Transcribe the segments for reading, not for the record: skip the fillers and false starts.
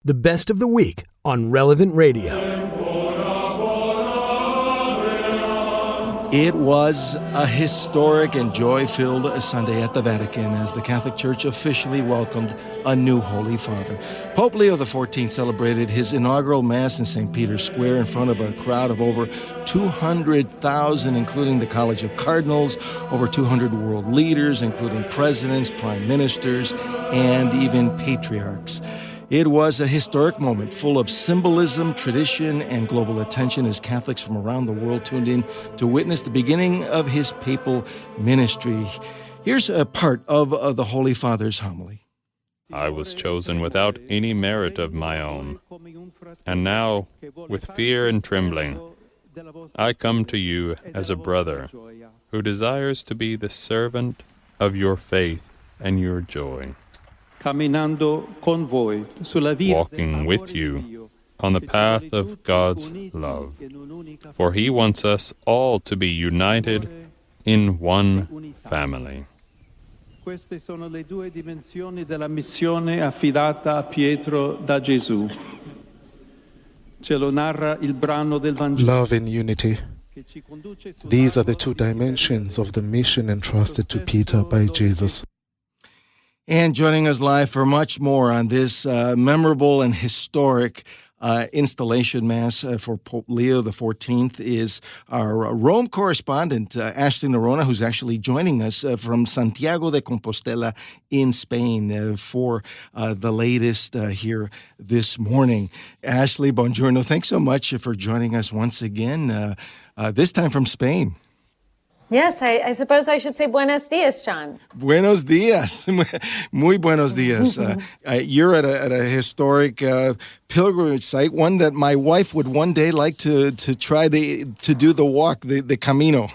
The best of the week on Relevant Radio. It was a historic and joy-filled Sunday at the Vatican as the Catholic Church officially welcomed a new Holy Father. Pope Leo XIV celebrated his inaugural Mass in St. Peter's Square in front of a crowd of over 200,000, including the College of Cardinals, over 200 world leaders, including presidents, prime ministers, and even patriarchs. It was a historic moment full of symbolism, tradition, and global attention as Catholics from around the world tuned in to witness the beginning of his papal ministry. Here's a part of the Holy Father's homily. I was chosen without any merit of my own, and now, with fear and trembling, I come to you as a brother who desires to be the servant of your faith and your joy. Walking with you on the path of God's love, for He wants us all to be united in one family. Queste sono le due dimensioni della missione affidata a Pietro da Gesù. Ce lo narra il brano del Vangelo. Love and unity. These are the two dimensions of the mission entrusted to Peter by Jesus. And joining us live for much more on this memorable and historic installation Mass for Pope Leo XIV is our Rome correspondent, Ashley Noronha, who's actually joining us from Santiago de Compostela in Spain for the latest here this morning. Ashley, buongiorno. Thanks so much for joining us once again, this time from Spain. Yes, I suppose I should say buenos dias, John. Buenos dias. Muy buenos dias. You're at a historic pilgrimage site, one that my wife would one day like to try to do the walk, the Camino.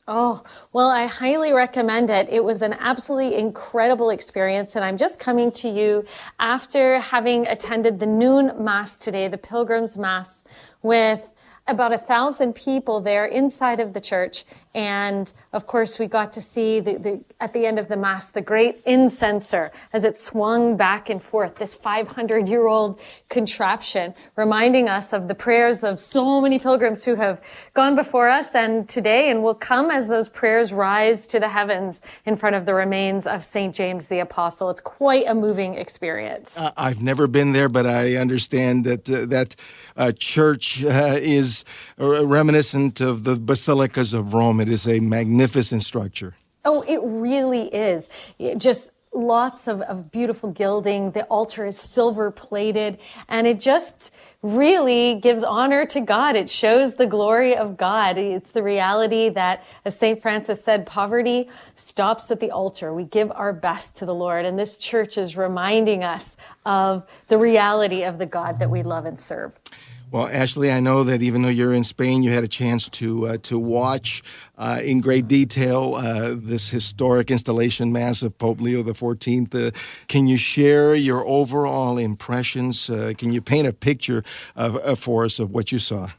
Oh, well, I highly recommend it. It was an absolutely incredible experience, and I'm just coming to you after having attended the noon Mass today, the Pilgrim's Mass, with about 1,000 people there inside of the church. And of course, we got to see at the end of the Mass, the great incenser as it swung back and forth, this 500-year-old contraption, reminding us of the prayers of so many pilgrims who have gone before us and today and will come as those prayers rise to the heavens in front of the remains of St. James the Apostle. It's quite a moving experience. I've never been there, but I understand that church is reminiscent of the basilicas of Rome. It is a magnificent structure. Oh, it really is. Just lots of beautiful gilding. The altar is silver plated, and it just really gives honor to God. It shows the glory of God. It's the reality that, as St. Francis said, poverty stops at the altar. We give our best to the Lord, and this church is reminding us of the reality of the God that we love and serve. Well, Ashley, I know that even though you're in Spain, you had a chance to watch in great detail this historic installation Mass of Pope Leo XIV. Can you share your overall impressions? Can you paint a picture for us of what you saw?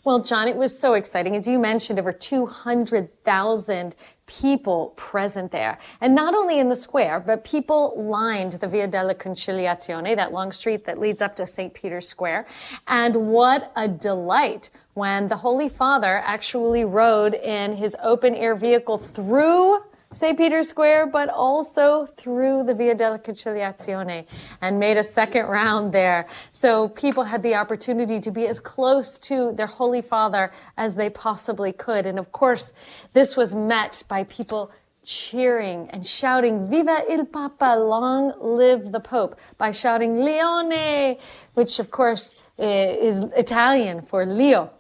Well, John, it was so exciting. As you mentioned, over 200,000 people present there. And not only in the square, but people lined the Via della Conciliazione, that long street that leads up to St. Peter's Square. And what a delight when the Holy Father actually rode in his open-air vehicle through St. Peter's Square, but also through the Via della Conciliazione, and made a second round there. So people had the opportunity to be as close to their Holy Father as they possibly could. And of course, this was met by people cheering and shouting, "Viva il Papa, long live the Pope," by shouting "Leone," which of course is Italian for Leo.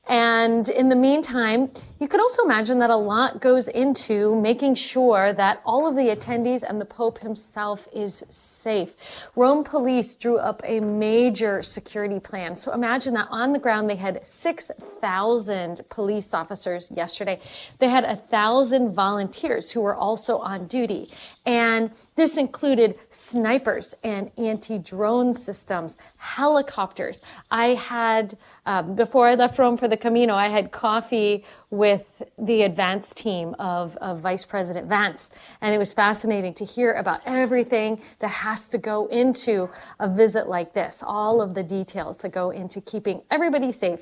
And in the meantime, you could also imagine that a lot goes into making sure that all of the attendees and the Pope himself is safe. Rome police drew up a major security plan. So imagine that on the ground, they had 6,000 police officers yesterday. They had 1,000 volunteers who were also on duty. And this included snipers and anti-drone systems, helicopters. I had, before I left Rome for the Camino, I had coffee with with the advance team of Vice President Vance. And it was fascinating to hear about everything that has to go into a visit like this, all of the details that go into keeping everybody safe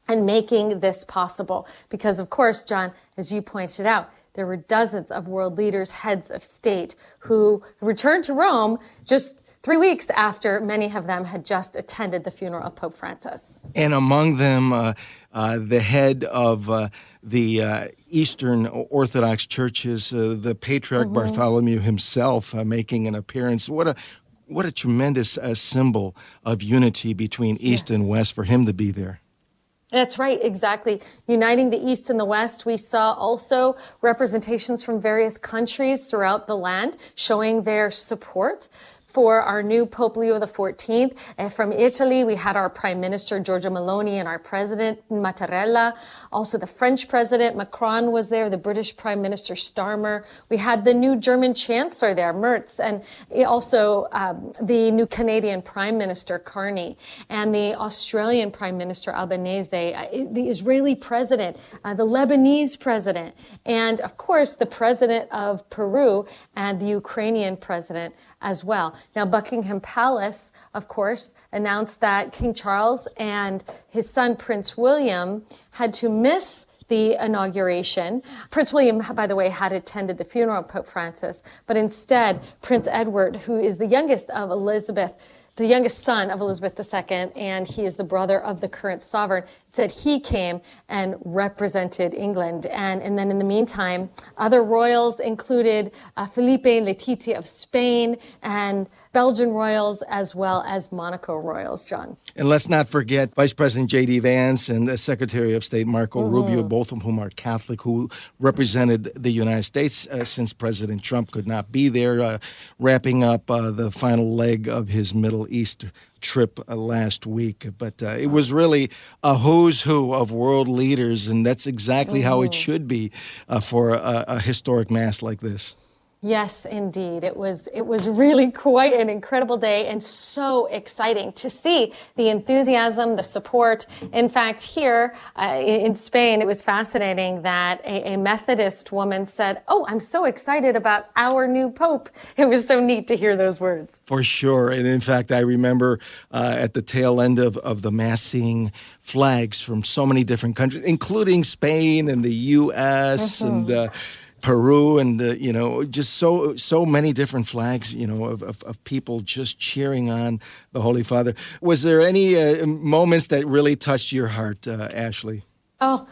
and making this possible. Because, of course, John, as you pointed out, there were dozens of world leaders, heads of state, who returned to Rome just 3 weeks after many of them had just attended the funeral of Pope Francis. And among them, the head of the Eastern Orthodox churches, the Patriarch Bartholomew himself, making an appearance. What a tremendous symbol of unity between East and West for him to be there. That's right, exactly. Uniting the East and the West, we saw also representations from various countries throughout the land showing their support for our new Pope Leo XIV. From Italy, we had our Prime Minister, Giorgia Meloni, and our President, Mattarella. Also, the French President, Macron, was there, the British Prime Minister, Starmer. We had the new German Chancellor there, Merz, and also the new Canadian Prime Minister, Carney, and the Australian Prime Minister, Albanese, the Israeli President, the Lebanese President, and, of course, the President of Peru and the Ukrainian President as well. Now, Buckingham Palace, of course, announced that King Charles and his son, Prince William, had to miss the inauguration. Prince William, by the way, had attended the funeral of Pope Francis, but instead, Prince Edward, who is the youngest son of Elizabeth II, and he is the brother of the current sovereign, said he came and represented England. And then in the meantime, other royals included Felipe and Letizia of Spain and Belgian royals as well as Monaco royals, John. And let's not forget Vice President J.D. Vance and Secretary of State Marco Rubio, both of whom are Catholic, who represented the United States since President Trump could not be there, wrapping up the final leg of his Middle East trip last week. But it was really a who's who of world leaders, and that's exactly how it should be for a historic Mass like this. Yes, indeed. It was really quite an incredible day and so exciting to see the enthusiasm, the support. In fact, here in Spain, it was fascinating that a Methodist woman said, "Oh, I'm so excited about our new Pope." It was so neat to hear those words. For sure. And in fact, I remember at the tail end of the Mass seeing flags from so many different countries, including Spain and the U.S. and Peru, and just so many different flags, of people just cheering on the Holy Father. Was there any moments that really touched your heart, Ashley? Oh,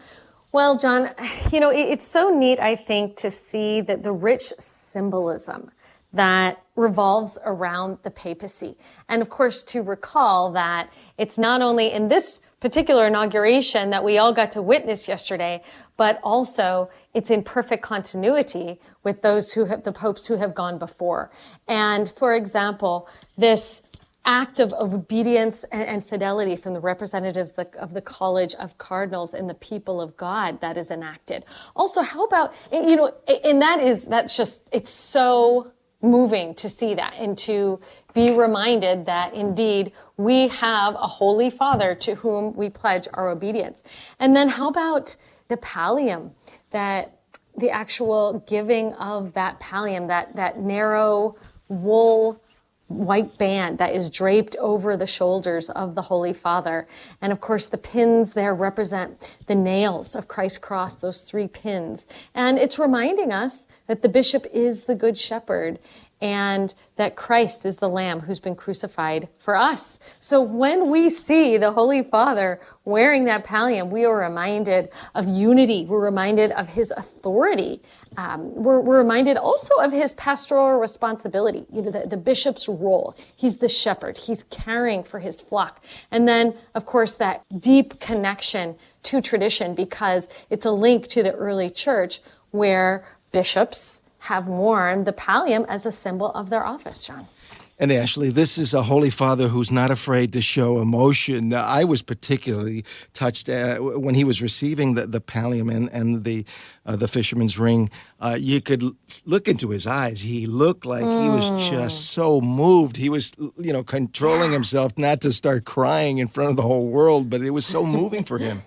well, John, it's so neat, I think, to see that the rich symbolism that revolves around the papacy. And of course, to recall that it's not only in this particular inauguration that we all got to witness yesterday, but also it's in perfect continuity with the popes who have gone before. And for example, this act of obedience and fidelity from the representatives of the College of Cardinals and the people of God that is enacted. Also, how about, and it's so moving to see that and to be reminded that indeed we have a Holy Father to whom we pledge our obedience. And then how about the pallium, that the actual giving of that pallium, that narrow wool white band that is draped over the shoulders of the Holy Father. And of course, the pins there represent the nails of Christ's cross, those 3 pins. And it's reminding us that the bishop is the good shepherd and that Christ is the Lamb who's been crucified for us. So when we see the Holy Father wearing that pallium, we are reminded of unity. We're reminded of his authority. We're reminded also of his pastoral responsibility, the bishop's role. He's the shepherd. He's caring for his flock. And then, of course, that deep connection to tradition, because it's a link to the early church where bishops have worn the pallium as a symbol of their office, John. And Ashley, this is a Holy Father who's not afraid to show emotion. I was particularly touched when he was receiving the pallium and the fisherman's ring. You could look into his eyes. He looked like he was just so moved. He was, controlling himself not to start crying in front of the whole world, but it was so moving for him.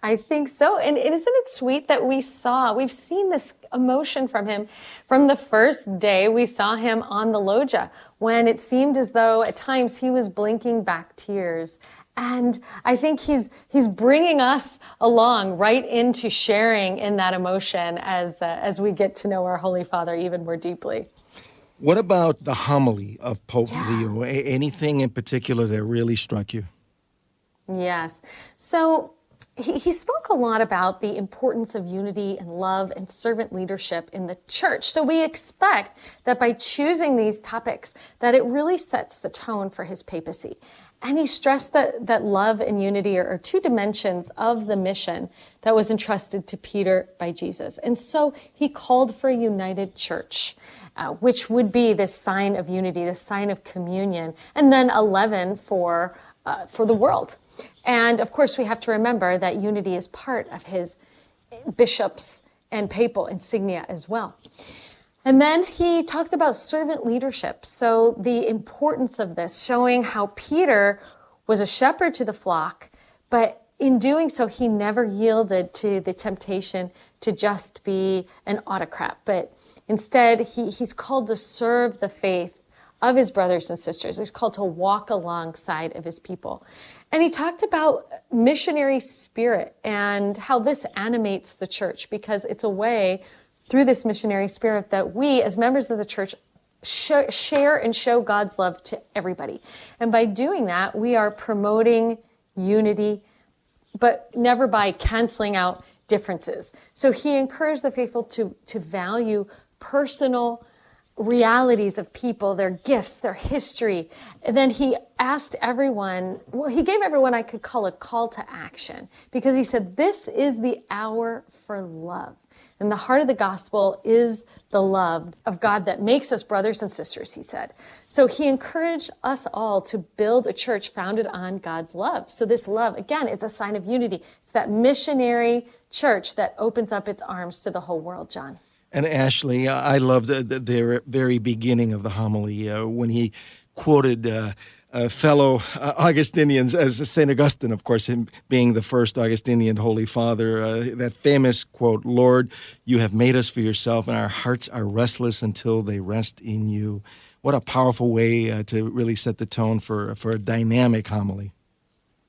I think so. And isn't it sweet that we've seen this emotion from him from the first day we saw him on the loggia, when it seemed as though at times he was blinking back tears. And I think he's bringing us along right into sharing in that emotion as we get to know our Holy Father even more deeply. What about the homily of Pope Leo? Anything in particular that really struck you? Yes. So he spoke a lot about the importance of unity and love and servant leadership in the church. So we expect that by choosing these topics, that it really sets the tone for his papacy. And he stressed that love and unity are two dimensions of the mission that was entrusted to Peter by Jesus. And so he called for a united church, which would be this sign of unity, this sign of communion, and then a leaven for the world. And of course, we have to remember that unity is part of his bishops and papal insignia as well. And then he talked about servant leadership. So the importance of this, showing how Peter was a shepherd to the flock, but in doing so, he never yielded to the temptation to just be an autocrat. But instead, he's called to serve the faith of his brothers and sisters. He's called to walk alongside of his people. And he talked about missionary spirit and how this animates the church, because it's a way through this missionary spirit that we, as members of the church, share and show God's love to everybody. And by doing that, we are promoting unity, but never by canceling out differences. So he encouraged the faithful to value personal realities of people, their gifts, their history. And then he asked everyone, he gave everyone I could call a call to action, because he said, this is the hour for love. And the heart of the gospel is the love of God that makes us brothers and sisters, he said. So he encouraged us all to build a church founded on God's love. So this love, again, is a sign of unity. It's that missionary church that opens up its arms to the whole world, John. And Ashley, I love the very beginning of the homily when he quoted fellow Augustinians, as St. Augustine, of course, him being the first Augustinian Holy Father, that famous quote, "Lord, you have made us for yourself, and our hearts are restless until they rest in you." What a powerful way to really set the tone for a dynamic homily.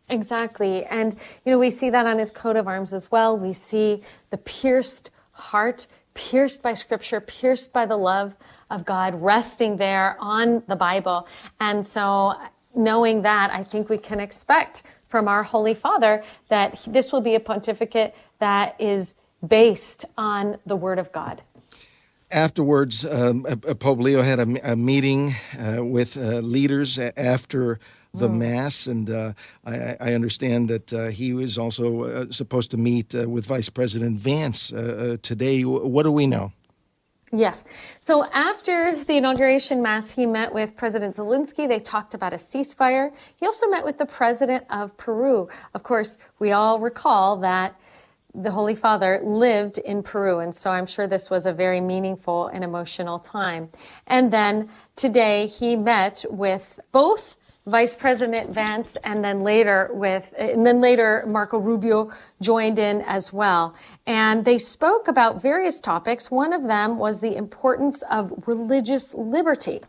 Exactly. And, we see that on his coat of arms as well. We see the pierced heart, pierced by Scripture, pierced by the love of God, resting there on the Bible. And so knowing that, I think we can expect from our Holy Father that this will be a pontificate that is based on the Word of God. Afterwards, Pope Leo had a meeting with leaders after the Mass, and I understand that he was also supposed to meet with Vice President Vance today. What do we know? Yes. So after the inauguration Mass, he met with President Zelensky. They talked about a ceasefire. He also met with the president of Peru. Of course, we all recall that the Holy Father lived in Peru, and so I'm sure this was a very meaningful and emotional time. And then today he met with both Vice President Vance, and then later Marco Rubio joined in as well. And they spoke about various topics. One of them was the importance of religious liberty.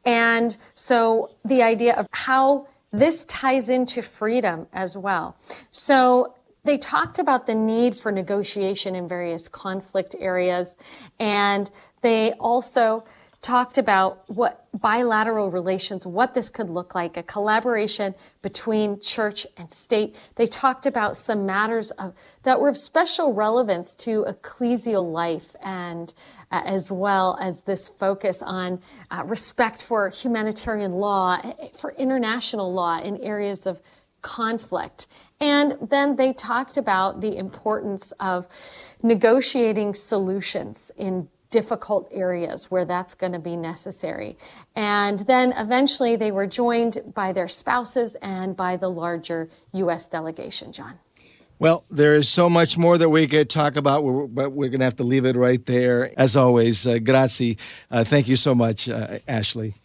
And so the idea of how this ties into freedom as well. So they talked about the need for negotiation in various conflict areas. And they also talked about what bilateral relations, what this could look like, a collaboration between church and state. They talked about some matters that were of special relevance to ecclesial life, and as well as this focus on respect for humanitarian law, for international law in areas of conflict. And then they talked about the importance of negotiating solutions in difficult areas where that's going to be necessary. And then eventually they were joined by their spouses and by the larger U.S. delegation, John. Well, there is so much more that we could talk about, but we're going to have to leave it right there. As always, grazie. Thank you so much, Ashley.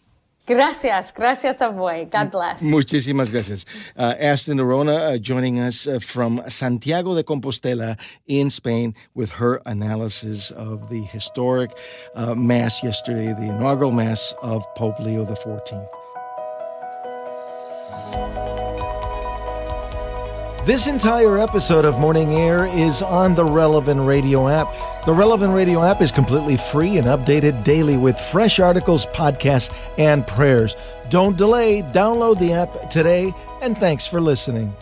Gracias a voi. God bless. Muchísimas gracias. Ashley Noronha joining us from Santiago de Compostela in Spain with her analysis of the historic Mass yesterday, the inaugural Mass of Pope Leo XIV. This entire episode of Morning Air is on the Relevant Radio app. The Relevant Radio app is completely free and updated daily with fresh articles, podcasts, and prayers. Don't delay. Download the app today, and thanks for listening.